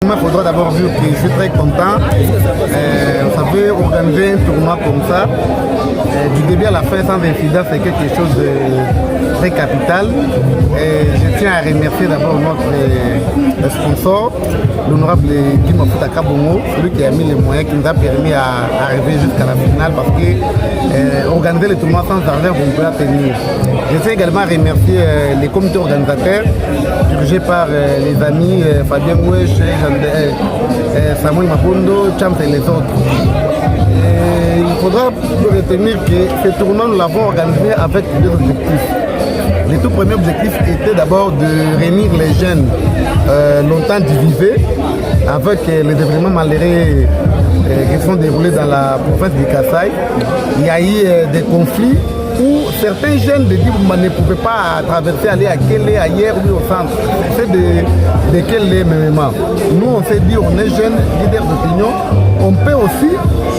Il faudra d'abord dire que je suis très content. Vous savez, organiser un tournoi comme ça, du début à la fin sans incident, c'est quelque chose de très capital. Et je tiens à remercier d'abord notre sponsor, l'honorable Guy Mafutaka Bongo, celui qui a mis les moyens qui nous a permis d'arriver jusqu'à la finale, parce que organiser le tournoi sans argent, on ne peut pas tenir. Je tiens également à remercier les comités organisateurs, dirigés par les amis Fabien Mouech, Samuel Mapondo, Champs et les autres. Et il faudra retenir que ce tournoi, nous l'avons organisé avec deux objectifs. Le tout premier objectif était d'abord de réunir les jeunes longtemps divisés avec les événements malheureux qui sont déroulés dans la province du Kasaï. Il y a eu des conflits où certains jeunes de Djiboumba ne pouvaient pas traverser, aller à Kélé, ailleurs ou au centre. C'est de Kélé même. Nous, on s'est dit, on est jeunes, leaders d'opinion, on peut aussi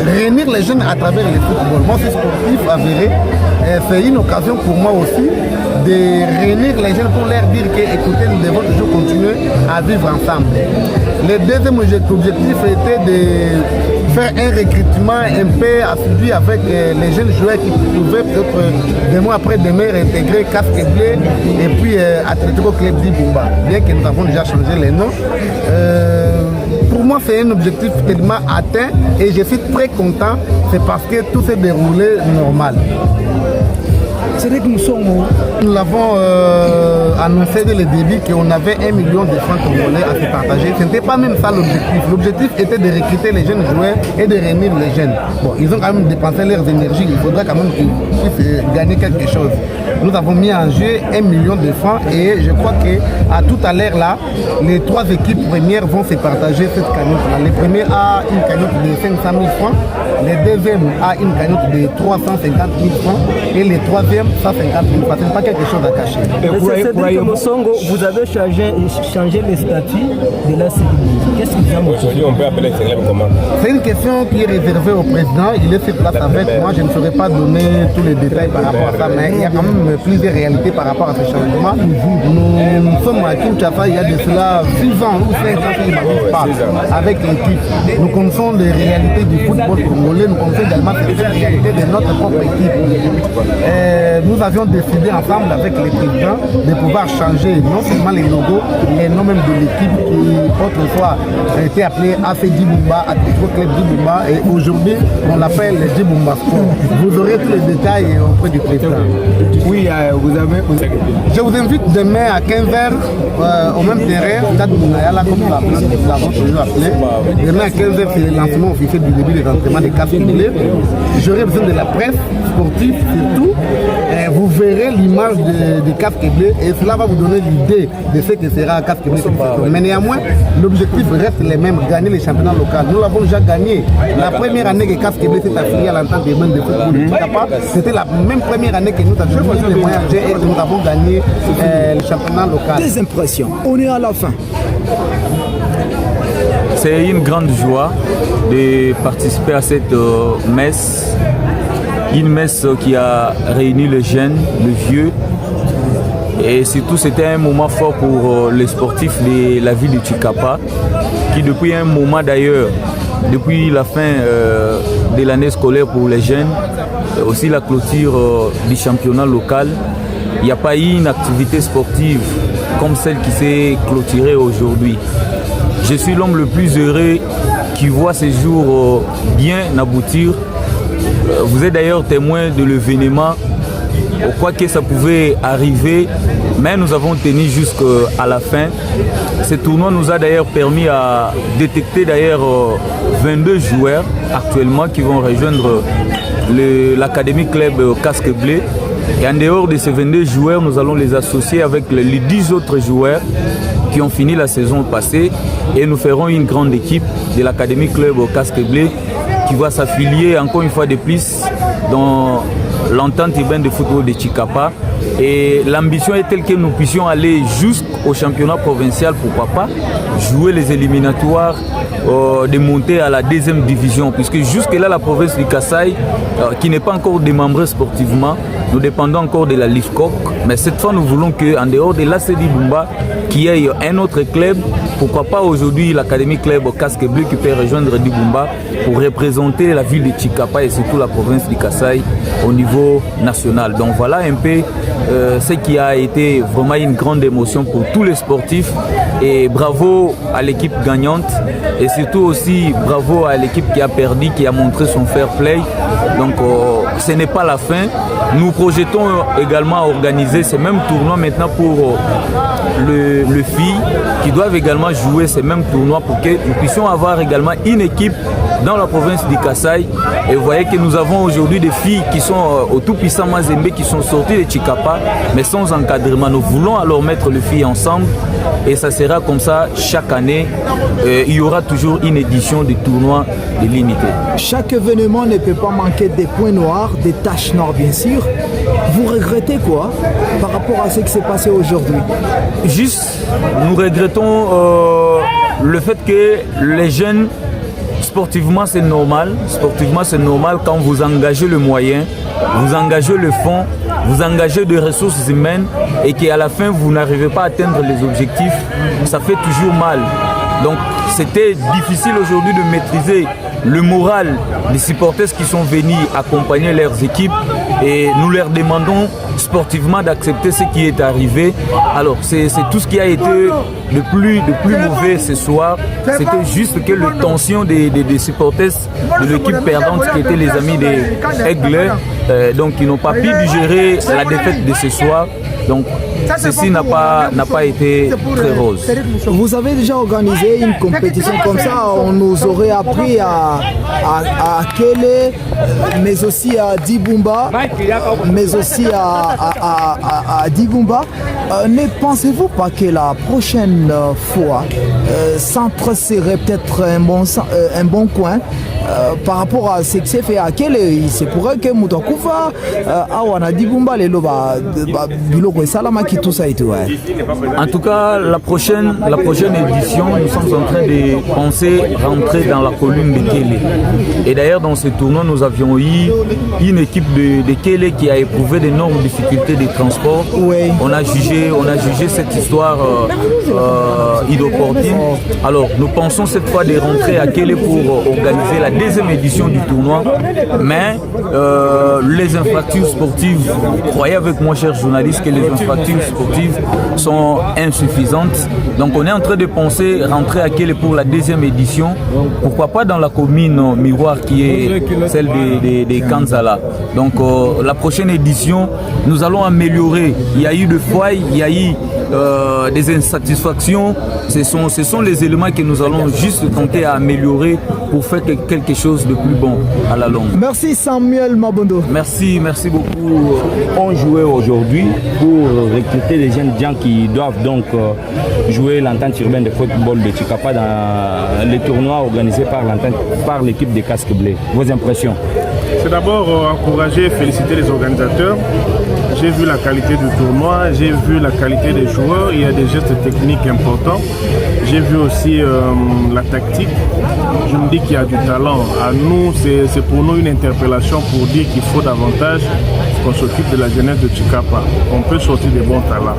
réunir les jeunes à travers le football. Moi, je suis sportif avéré. C'est une occasion pour moi aussi de réunir les jeunes pour leur dire que, écoutez, nous devons toujours continuer à vivre ensemble. Le deuxième objectif était de faire un recrutement un peu assidu avec les jeunes joueurs qui pouvaient peut-être des mois après demain intégrer Casque Bleu et puis Atlético Club Djiboumba, bien que nous avons déjà changé les noms. Pour moi, c'est un objectif tellement atteint et je suis très content, c'est parce que tout s'est déroulé normal. C'est vrai que nous l'avons annoncé dès le début qu'on avait 1 million de francs congolais à se partager. Ce n'était pas même ça l'objectif. L'objectif était de recruter les jeunes joueurs et de réunir les jeunes. Bon, ils ont quand même dépensé leurs énergies. Il faudra quand même qu'ils puissent gagner quelque chose. Nous avons mis en jeu 1 million de francs et je crois qu'à tout à l'heure là, les 3 équipes premières vont se partager cette cagnotte-là. Les premiers a une cagnotte de 500 000 francs, les deuxièmes a une cagnotte de 350 000 francs et les troisièmes 150 000 francs. Ce n'est pas quelque chose à cacher. Cédric Moussongo, vous avez changé les statuts de la CDI. Qu'est-ce que vous avez aujourd'hui, on peut appeler Célèbre comment? C'est une question qui est réservée au président. Il est sur place avec moi. Je ne saurais pas donner tous les détails par rapport à ça, mais il y a quand même plusieurs réalités par rapport à ce changement. Nous sommes à Kinshasa il y a de cela 6 ans ou 5 ans qu'il ne pas avec l'équipe. Nous connaissons les réalités du football congolais. Nous connaissons également les réalités de notre propre équipe. Nous avions décidé ensemble avec les présidents de pouvoir changer non seulement les logos, les noms même de l'équipe qui autrefois était appelée AC Djiboumba, Atlético Club Djiboumba, et aujourd'hui on l'appelle le Djiboumba Sport. Vous aurez tous les détails auprès du président. Oui, je vous invite demain à 15h au même terrain, Stade Mounayala, comme nous l'avons toujours appelé. Demain à 15h, c'est le lancement officiel du début des entraînements des Casques Bleus. J'aurai besoin de la presse sportive surtout. Vous verrez l'image des Casques Bleus et cela va vous donner l'idée de ce que sera Casques Bleus. Mais néanmoins, l'objectif reste le même, gagner les championnats locaux. Nous l'avons déjà gagné. La première année que Casques Bleus s'est affilié à l'entente des mains de football de Chikapa, c'était la même première année que nous avions fait les moyens et que nous avons gagné le championnat local. Des impressions, on est à la fin. C'est une grande joie de participer à cette messe. Une messe qui a réuni les jeunes, les vieux. Et surtout, c'était un moment fort pour les sportifs de la ville de Chikapa, qui depuis un moment d'ailleurs, depuis la fin de l'année scolaire pour les jeunes, aussi la clôture du championnat local, il n'y a pas eu une activité sportive comme celle qui s'est clôturée aujourd'hui. Je suis l'homme le plus heureux qui voit ces jours bien aboutir. Vous êtes d'ailleurs témoin de l'événement, quoi que ça pouvait arriver, mais nous avons tenu jusqu'à la fin. Ce tournoi nous a d'ailleurs permis à détecter d'ailleurs 22 joueurs actuellement qui vont rejoindre l'Académie Club Casque Bleu. Et en dehors de ces 22 joueurs, nous allons les associer avec les 10 autres joueurs qui ont fini la saison passée et nous ferons une grande équipe de l'Académie Club Casque Bleu qui va s'affilier encore une fois de plus dans l'entente urbaine de football de Chikapa Et l'ambition est telle que nous puissions aller jusqu'au championnat provincial, pourquoi pas, jouer les éliminatoires, de monter à la 2e division, puisque jusque-là, la province du Kasaï, qui n'est pas encore démembrée sportivement, nous dépendons encore de la LIFCOC, mais cette fois, nous voulons qu'en dehors de l'AC Dibumba, qu'il y ait un autre club, pourquoi pas aujourd'hui l'Académie Club Casque Bleu qui peut rejoindre Dibumba pour représenter la ville de Chikapa et surtout la province du Kasaï au niveau national. Donc voilà un peu ce qui a été vraiment une grande émotion pour tous les sportifs, et bravo à l'équipe gagnante et surtout aussi bravo à l'équipe qui a perdu, qui a montré son fair play. Donc ce n'est pas la fin. Nous projetons également à organiser ces mêmes tournois maintenant pour le filles qui doivent également jouer ces mêmes tournois pour que nous puissions avoir également une équipe dans la province du Kasaï. Et vous voyez que nous avons aujourd'hui des filles qui sont au tout-puissant Mazembe, qui sont sorties de Chikapa, mais sans encadrement. Nous voulons alors mettre les filles ensemble et ça sera comme ça chaque année. Il y aura toujours une édition du tournoi de l'unité. Chaque événement ne peut pas manquer des points noirs, des taches noires bien sûr. Vous regrettez quoi par rapport à ce qui s'est passé aujourd'hui? Juste, nous regrettons le fait que les jeunes, sportivement c'est normal. Sportivement c'est normal quand vous engagez le moyen, vous engagez le fonds, vous engagez des ressources humaines et qu'à la fin vous n'arrivez pas à atteindre les objectifs, ça fait toujours mal. Donc c'était difficile aujourd'hui de maîtriser le moral des supporters qui sont venus accompagner leurs équipes, et nous leur demandons sportivement d'accepter ce qui est arrivé. Alors c'est tout ce qui a été le plus mauvais ce soir. C'était juste que la tension des supporters de l'équipe perdante qui étaient les amis des Aigles, donc ils n'ont pas pu digérer la défaite de ce soir. Donc ceci n'a pas été très rose. Vous avez déjà organisé une compétition comme ça, on nous aurait appris à Kele, mais aussi à Dibumba, mais aussi à Dibumba. Ne pensez-vous pas que la prochaine fois, Centre serait peut-être un bon coin par rapport à ce qui s'est fait à Kele? Il se pourrait que Moutakufa, Awana Dibumba, les Loba, Biloko et Salama qui tout ça et tout. En tout cas, la prochaine édition, nous sommes en train de penser rentrer dans la colline de Kele. Et d'ailleurs, dans ce tournoi, nous avions eu une équipe de Kele qui a éprouvé d'énormes difficultés de transport. Oui. On a jugé cette histoire inopportune. Alors, nous pensons cette fois de rentrer à Kele pour organiser la 2e édition du tournoi. Mais les infrastructures sportives, croyez avec moi, chers journalistes, que les infrastructures sportives sont insuffisantes. Donc, on est en train de penser rentrer à Kele pour la 2e édition. Pourquoi pas dans la commune miroir qui est celle des Kanzala. Donc, la prochaine édition, nous allons améliorer. Il y a eu des foyers, il y a eu des insatisfactions. Ce sont les éléments que nous allons juste tenter à améliorer pour faire quelque chose de plus bon à la longue. Merci Samuel Mabondo. Merci beaucoup. On jouait aujourd'hui pour recruter les jeunes gens qui doivent donc jouer l'entente urbaine de football de Chikapa dans les tournois organisés par l'équipe des Casques Bleus. Vos impressions? C'est d'abord encourager et féliciter les organisateurs. J'ai vu la qualité du tournoi, j'ai vu la qualité des joueurs, il y a des gestes techniques importants. J'ai vu aussi la tactique. Je me dis qu'il y a du talent. À nous, c'est pour nous une interpellation pour dire qu'il faut davantage qu'on s'occupe de la jeunesse de Chikapa. On peut sortir des bons talents.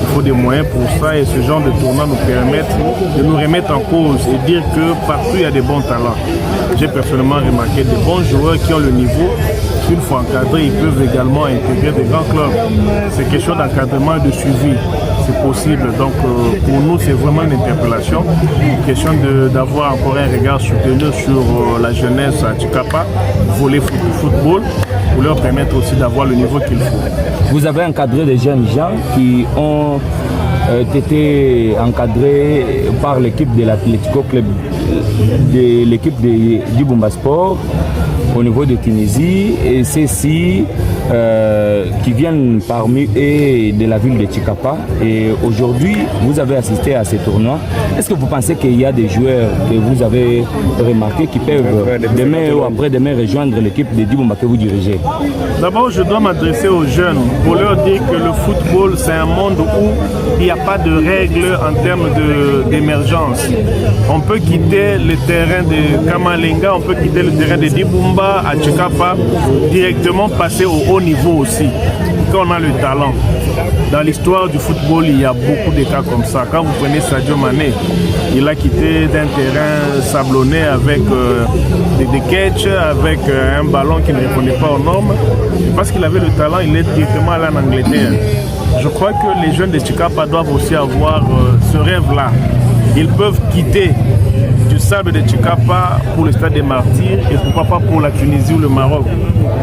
Il faut des moyens pour ça et ce genre de tournoi nous permet de nous remettre en cause et dire que partout il y a des bons talents. J'ai personnellement remarqué des bons joueurs qui ont le niveau. Une fois encadrés, ils peuvent également intégrer des grands clubs. C'est question d'encadrement et de suivi. C'est possible. Donc pour nous, c'est vraiment une interpellation. Une question d'avoir encore un regard soutenu sur la jeunesse à Chikapa, voler football, pour leur permettre aussi d'avoir le niveau qu'il faut. Vous avez encadré des jeunes gens qui ont été encadrés par l'équipe de l'Atlético Club, de l'équipe du Dibumba Sport au niveau de Tunisie, et ceci qui viennent parmi eux de la ville de Chikapa. Et aujourd'hui, vous avez assisté à ces tournois. Est-ce que vous pensez qu'il y a des joueurs que vous avez remarqués qui peuvent demain ou après-demain rejoindre l'équipe de Dibumba que vous dirigez? D'abord, je dois m'adresser aux jeunes pour leur dire que le football, c'est un monde où il n'y a pas de règles en termes d'émergence. On peut quitter le terrain de Kamalenga, on peut quitter le terrain de Dibumba à Chikapa, directement passer au haut niveau aussi, quand on a le talent. Dans l'histoire du football, il y a beaucoup de cas comme ça. Quand vous prenez Sadio Mané, il a quitté d'un terrain sablonné avec des catchs, avec un ballon qui ne répondait pas aux normes. Et parce qu'il avait le talent, il est directement allé en Angleterre. Je crois que les jeunes de Chikapa doivent aussi avoir ce rêve-là. Ils peuvent quitter du sable de Chikapa pour le stade des Martyrs et pourquoi pas pour la Tunisie ou le Maroc.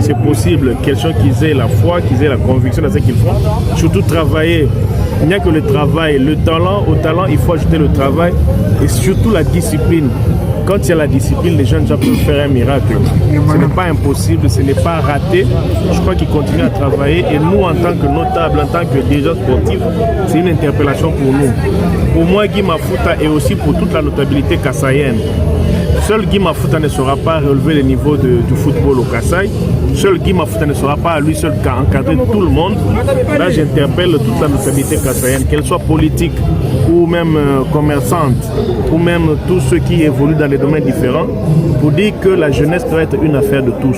C'est possible, quelqu'un qui ait la foi, qui ait la conviction dans ce qu'ils font, surtout travailler. Il n'y a que le travail, le talent. Au talent, il faut ajouter le travail et surtout la discipline. Quand il y a la discipline, les jeunes gens peuvent faire un miracle. Ce n'est pas impossible, ce n'est pas raté. Je crois qu'ils continuent à travailler et nous, en tant que notables, en tant que dirigeants sportifs, c'est une interpellation pour nous. Pour moi, Guy Mafuta et aussi pour toute la notabilité kassaïenne. Seul Guy Mafuta ne saura pas relever le niveau du football au Kasaï. Seul Guy Mafuta ne saura pas à lui seul encadrer tout le monde. Là, j'interpelle toute la notabilité kassaïenne, qu'elle soit politique ou même commerçante, ou même tous ceux qui évoluent dans les domaines différents, pour dire que la jeunesse doit être une affaire de tous.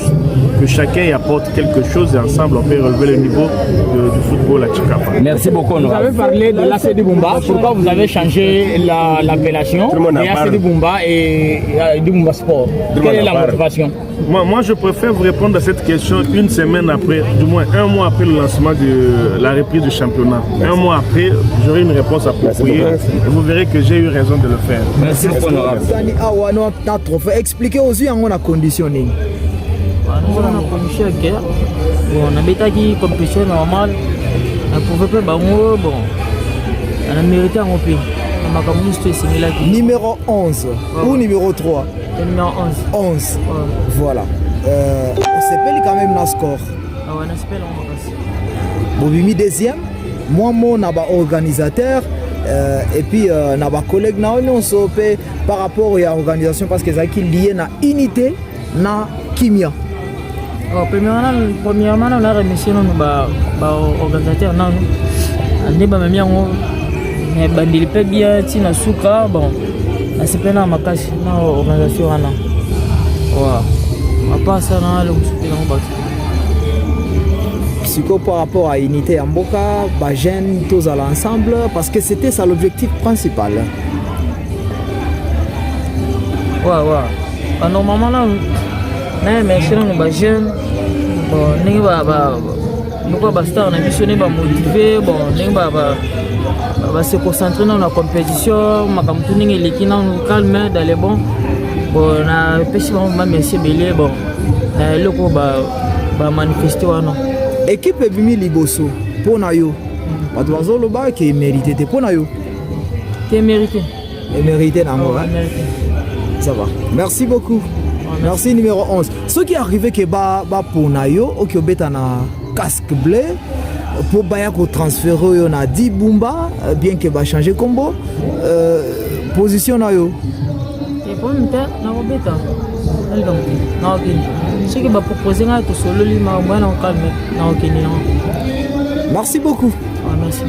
Que chacun y apporte quelque chose et ensemble, on peut relever le niveau du football à Chikapa. Merci beaucoup. Vous avez parlé de l'AC Dibumba. Pourquoi vous avez changé l'appellation de l'AC Dibumba et Dibumba Sport? Quelle est la motivation? Moi, je préfère vous répondre à cette question une semaine après, du moins un mois après le lancement de la reprise du championnat. Un mois après, j'aurai une réponse appropriée et vous verrez que j'ai eu raison de le faire. Merci beaucoup, honorable. Expliquez aux yeux en conditioning. Nous avons une condition de guerre. On a une compétition normale. On ne pouvait pas bon. On a mérité un peu. Numéro 11 ou numéro 3? Numéro 11. 11. Voilà. On s'appelle quand même le score. On s'appelle Bobimi deuxième. Moi, mon organisateur. Et puis, nos collègues, on s'oppose par rapport à l'organisation parce qu'ils sont liés à l'unité, à Kimia. Premièrement, on a remercié l'organisateur. Mais bandili pe bien tina suka bon nasepena makasi na organisation wana wa apasa na le musupila ngobaki psycho par rapport à unité en Mboka ba jeune tous à l'ensemble parce que c'était ça l'objectif principal. Ouais normalement là mais chez nous ba jeune bon ningi ba star na missionné ba motiver bon ningi va se concentrer dans la compétition, ma campagne est l'équipe calme dans les bons. Bon, na pêchement merci belé bon. Le ko ba manifester wana. Équipe bimi liboso pour na yo. Ba dozo lo ba qui mérité pour na yo. Qui mérité. Et mérité na moi. Ça va. Merci beaucoup. Merci numéro 11. Ce qui est arrivé que ba pour na yo, OK obeta na casque bleu. Pour baya ko transférer on a dit Bumba bien que va changer combo position na yo et pour m'ta na robeta donc na ok ce qui va proposer na to solo li ma na calme na ok ni. Merci beaucoup. Merci.